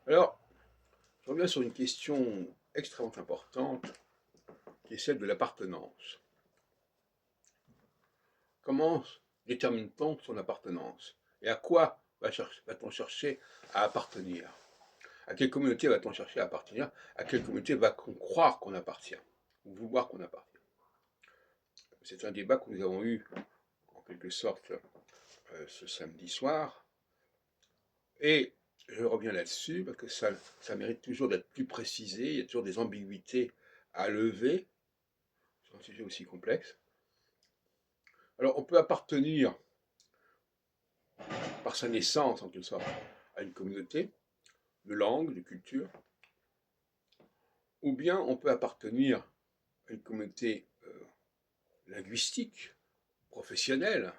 Alors, je reviens sur une question extrêmement importante, qui est celle de l'appartenance. Comment détermine-t-on son appartenance? Et à quoi va-t-on chercher à appartenir? À quelle communauté va-t-on chercher à appartenir? À quelle communauté va-t-on croire qu'on appartient? Ou vouloir qu'on appartient? C'est un débat que nous avons eu, en quelque sorte, ce samedi soir. Et je reviens là-dessus, parce que ça mérite toujours d'être plus précisé. Il y a toujours des ambiguïtés à lever sur un sujet aussi complexe. Alors, on peut appartenir par sa naissance, en quelque sorte, à une communauté de langue, de culture, ou bien on peut appartenir à une communauté linguistique, professionnelle.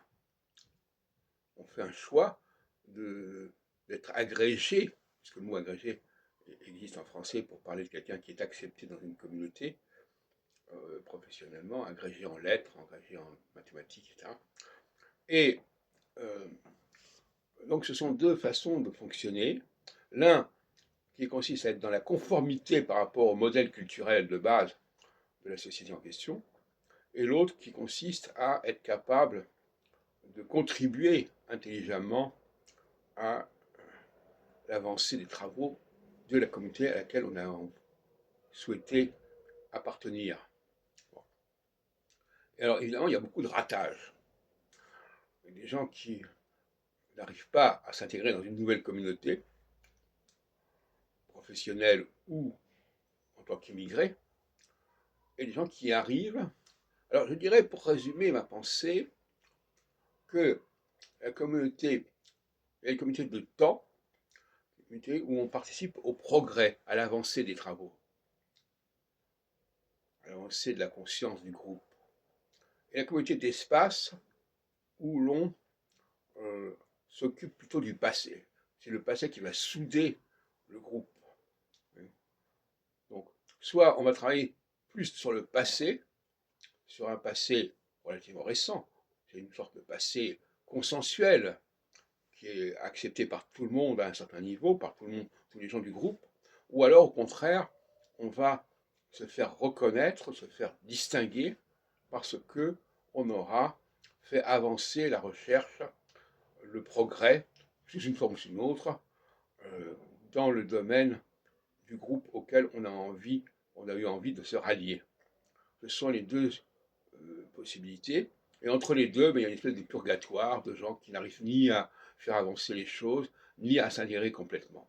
On fait un choix d'être agrégé, puisque le mot agrégé existe en français pour parler de quelqu'un qui est accepté dans une communauté, professionnellement, agrégé en lettres, agrégé en mathématiques, etc. Et donc ce sont deux façons de fonctionner. L'un qui consiste à être dans la conformité par rapport au modèle culturel de base de la société en question, et l'autre qui consiste à être capable de contribuer intelligemment à l'avancée des travaux de la communauté à laquelle on a souhaité appartenir. Bon. Et alors évidemment, il y a beaucoup de ratages. Il y a des gens qui n'arrivent pas à s'intégrer dans une nouvelle communauté, professionnelle ou en tant qu'immigrés, et des gens qui y arrivent. Alors je dirais, pour résumer ma pensée, que la communauté est une communauté de temps, une communauté où on participe au progrès, à l'avancée des travaux, à l'avancée de la conscience du groupe. Et la communauté d'espace où l'on s'occupe plutôt du passé. C'est le passé qui va souder le groupe. Donc, soit on va travailler plus sur le passé, sur un passé relativement récent, c'est une sorte de passé consensuel qui est accepté par tout le monde à un certain niveau, par tout le monde, tous les gens du groupe, ou alors au contraire, on va se faire reconnaître, se faire distinguer parce que on aura fait avancer la recherche, le progrès, sous une forme ou sous une autre, dans le domaine du groupe auquel on a eu envie de se rallier. Ce sont les deux possibilités. Et entre les deux, il y a une espèce de purgatoire de gens qui n'arrivent ni à faire avancer les choses, ni à s'adhérer complètement.